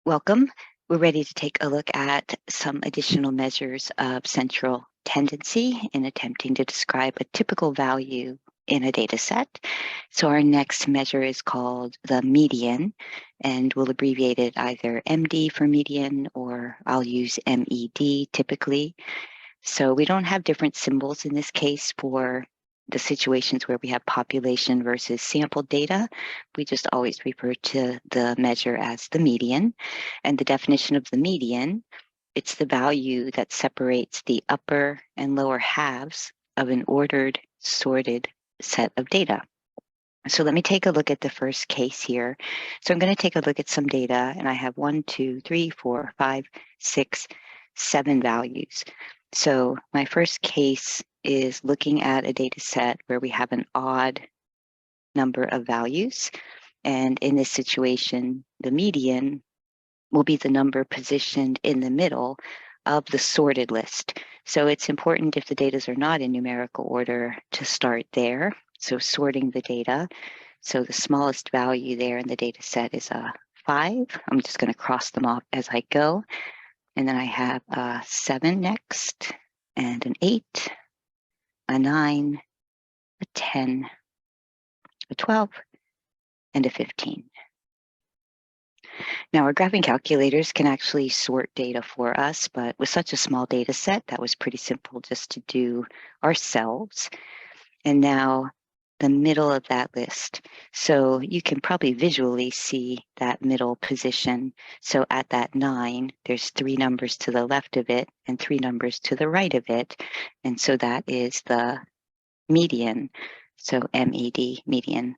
Welcome. We're ready to take a look at some additional measures of central tendency in attempting to describe a typical value in a data set. So our next measure is called the median, and we'll abbreviate it either MD for median, or I'll use MED typically. So we don't have different symbols in this case for the situations where we have population versus sample data. We just always refer to the measure as the median. And the definition of the median, it's the value that separates the upper and lower halves of an ordered, sorted set of data. So let me take a look at the first case here. So I'm going to take a look at some data, and I have 1, 2, 3, 4, 5, 6, 7 values. So my first case is looking at a data set where we have an odd number of values. And in this situation, the median will be the number positioned in the middle of the sorted list. So it's important, if the data are not in numerical order, to start there. So sorting the data. So the smallest value there in the data set is a 5. I'm just going to cross them off as I go. And then I have a 7 next, and an 8, a 9, a 10, a 12, and a 15. Now, our graphing calculators can actually sort data for us, but with such a small data set, that was pretty simple just to do ourselves. And now the middle of that list. So you can probably visually see that middle position. So at that 9, there's 3 numbers to the left of it and 3 numbers to the right of it. And so that is the median. So MED, median.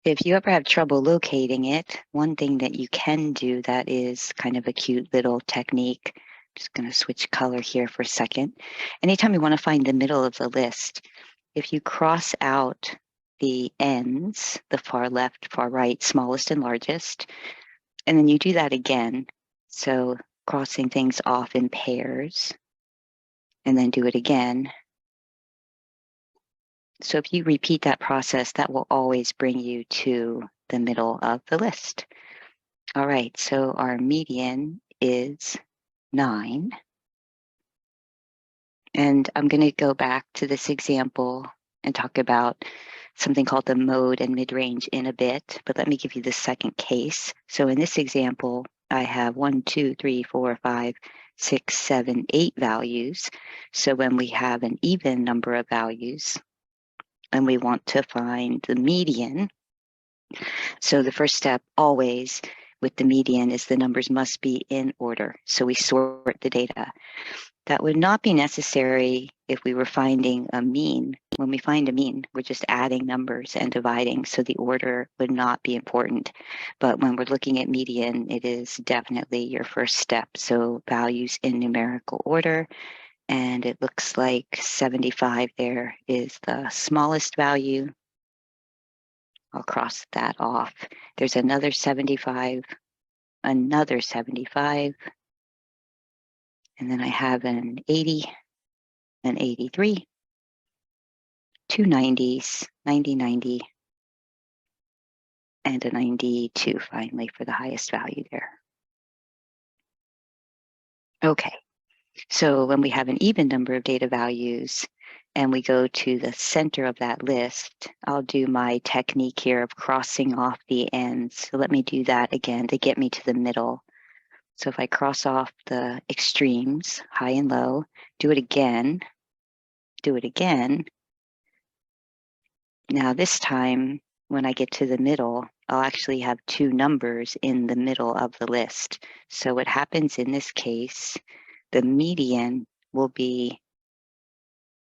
If you ever have trouble locating it, one thing that you can do that is kind of a cute little technique. I'm just going to switch color here for a second. Anytime you want to find the middle of the list, if you cross out the ends, the far left, far right, smallest and largest, and then you do that again, so crossing things off in pairs, and then do it again. So if you repeat that process, that will always bring you to the middle of the list. All right, so our median is 9. And I'm going to go back to this example and talk about something called the mode and mid-range in a bit, but let me give you the second case. So in this example, I have 1, 2, 3, 4, 5, 6, 7, 8 values. So when we have an even number of values and we want to find the median, so the first step always with the median is the numbers must be in order. So we sort the data. That would not be necessary if we were finding a mean. When we find a mean, we're just adding numbers and dividing, so the order would not be important. But when we're looking at median, it is definitely your first step. So values in numerical order, and it looks like 75 there is the smallest value. I'll cross that off. There's another 75, another 75, and then I have an 80, an 83, 2 90s, 90, 90, and a 92 finally for the highest value there. Okay, so when we have an even number of data values and we go to the center of that list, I'll do my technique here of crossing off the ends. So let me do that again to get me to the middle. So if I cross off the extremes, high and low, do it again, do it again. Now this time, when I get to the middle, I'll actually have 2 numbers in the middle of the list. So what happens in this case, the median will be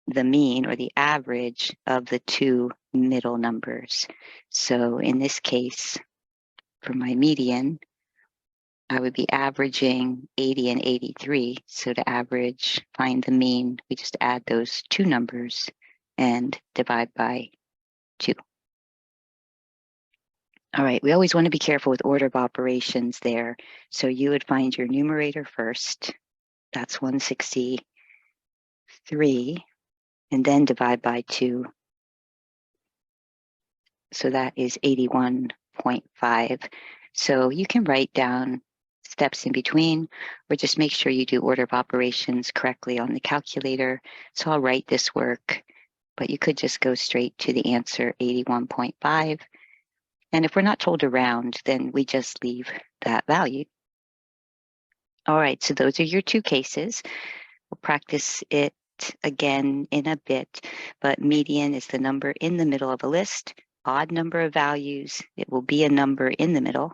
the mean or the average of the 2 middle numbers. So in this case, for my median, I would be averaging 80 and 83. So to average, find the mean, we just add those 2 numbers and divide by 2. All right, we always want to be careful with order of operations there. So you would find your numerator first. That's 163, and then divide by 2. So that is 81.5. So you can write down steps in between, or just make sure you do order of operations correctly on the calculator. So I'll write this work, but you could just go straight to the answer 81.5. And if we're not told to round, then we just leave that value. All right, so those are your two cases. We'll practice it again in a bit, but median is the number in the middle of a list. Odd number of values, it will be a number in the middle.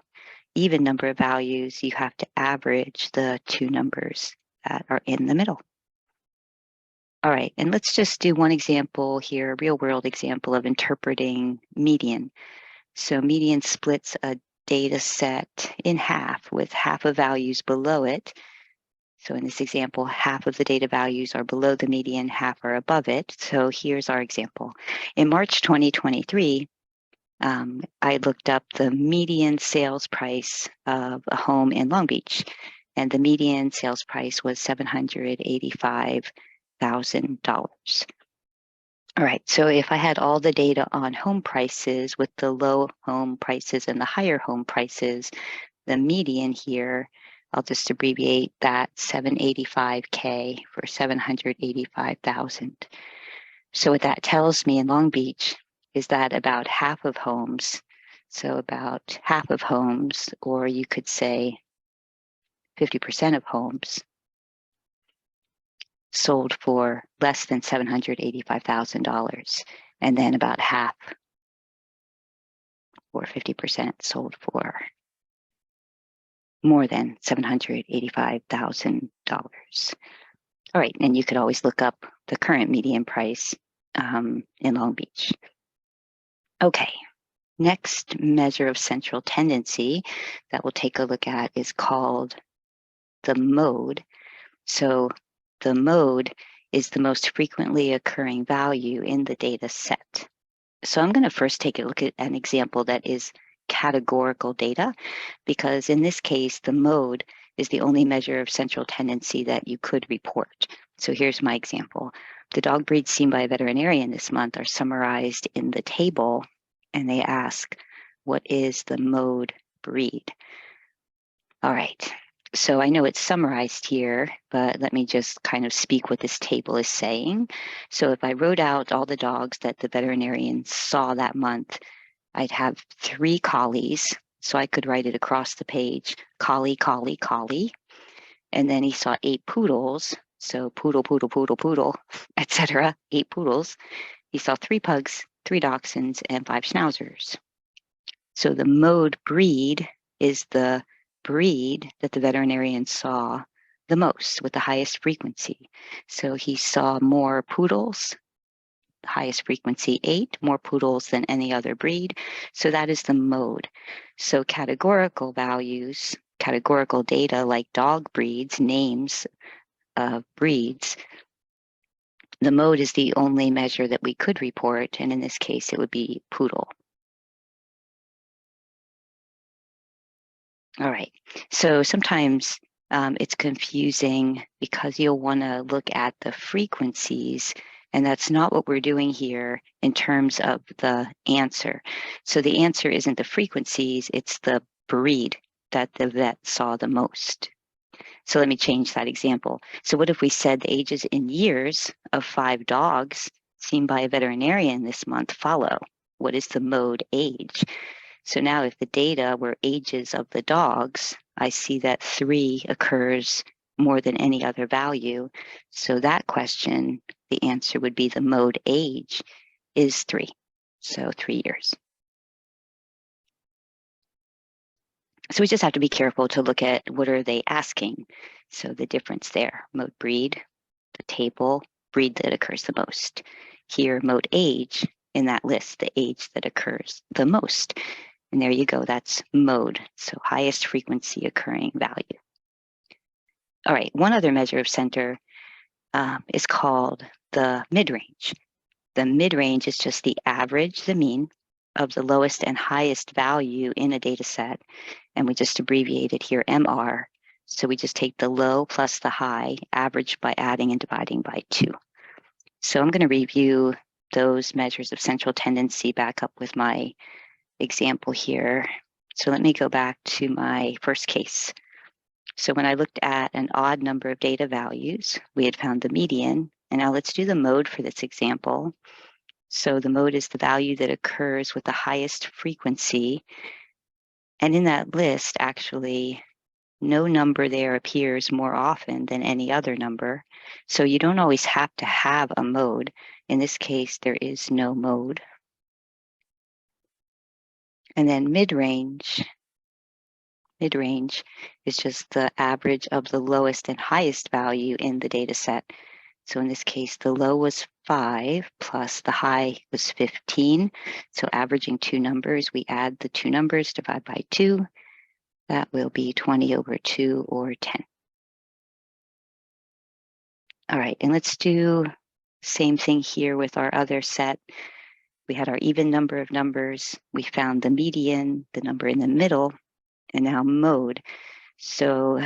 Even number of values, you have to average the two numbers that are in the middle. All right, and let's just do one example here, a real world example of interpreting median. So median splits a data set in half with half of values below it. So in this example, half of the data values are below the median, half are above it. So here's our example. In March 2023, I looked up the median sales price of a home in Long Beach, and the median sales price was $785,000. All right, so if I had all the data on home prices with the low home prices and the higher home prices, the median here, I'll just abbreviate that 785K for 785,000. So what that tells me in Long Beach is that about half of homes, so about half of homes, or you could say 50% of homes, sold for less than $785,000, and then about half, or 50%, sold for more than $785,000. All right, and you could always look up the current median price in Long Beach. Okay, next measure of central tendency that we'll take a look at is called the mode. So the mode is the most frequently occurring value in the data set. So I'm going to first take a look at an example that is categorical data, because in this case, the mode is the only measure of central tendency that you could report. So here's my example. The dog breeds seen by a veterinarian this month are summarized in the table, and they ask, what is the mode breed? All right, so I know it's summarized here, but let me just kind of speak what this table is saying. So if I wrote out all the dogs that the veterinarian saw that month, I'd have 3 collies. So I could write it across the page, collie, collie, collie. And then he saw 8 poodles. So poodle, poodle, poodle, poodle, etc. 8 poodles. He saw 3 pugs, 3 dachshunds, and 5 schnauzers. So the mode breed is the breed that the veterinarian saw the most with the highest frequency. So he saw more poodles, highest frequency 8, more poodles than any other breed. So that is the mode. So categorical values, categorical data like dog breeds, names of breeds, the mode is the only measure that we could report, and in this case, it would be poodle. All right, so sometimes it's confusing because you'll want to look at the frequencies, and that's not what we're doing here in terms of the answer. So the answer isn't the frequencies, it's the breed that the vet saw the most. So let me change that example. So what if we said the ages in years of 5 dogs seen by a veterinarian this month follow? What is the mode age? So now if the data were ages of the dogs, I see that 3 occurs more than any other value. So that question, the answer would be the mode age is 3. So 3 years. So we just have to be careful to look at what are they asking. So the difference there, mode breed, the table, breed that occurs the most. Here, mode age, in that list, the age that occurs the most. And there you go, that's mode, so highest frequency occurring value. All right, one other measure of center is called the mid-range. The mid-range is just the average, the mean, of the lowest and highest value in a data set. And we just abbreviate it here, MR. So we just take the low plus the high, averaged by adding and dividing by 2. So I'm going to review those measures of central tendency back up with my example here. So let me go back to my first case. So when I looked at an odd number of data values, we had found the median. And now let's do the mode for this example. So the mode is the value that occurs with the highest frequency. And in that list, actually, no number there appears more often than any other number. So you don't always have to have a mode. In this case, there is no mode. And then mid-range is just the average of the lowest and highest value in the data set. So in this case, the low was 5 plus the high was 15. So averaging two numbers, we add the two numbers, divide by 2. That will be 20 over 2 or 10. All right, and let's do same thing here with our other set. We had our even number of numbers. We found the median, the number in the middle, and now mode. So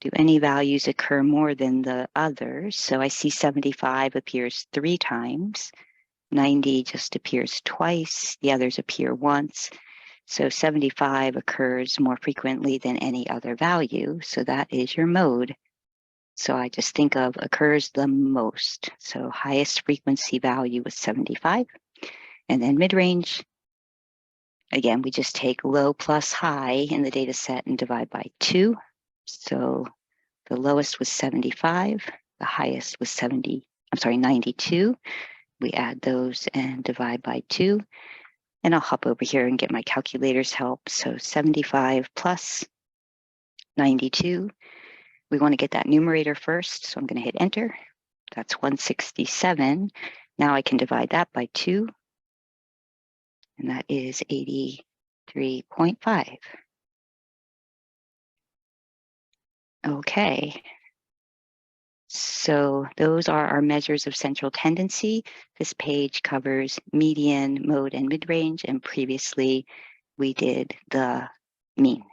do any values occur more than the others? So I see 75 appears 3 times. 90 just appears twice. The others appear once. So 75 occurs more frequently than any other value. So that is your mode. So I just think of occurs the most. So highest frequency value was 75. And then mid-range, again, we just take low plus high in the data set and divide by 2. So the lowest was 75. The highest was 92. We add those and divide by 2. And I'll hop over here and get my calculator's help. So 75 plus 92. We want to get that numerator first. So I'm going to hit enter. That's 167. Now I can divide that by 2. And that is 83.5. Okay. So those are our measures of central tendency. This page covers median, mode, and mid-range, and previously we did the mean.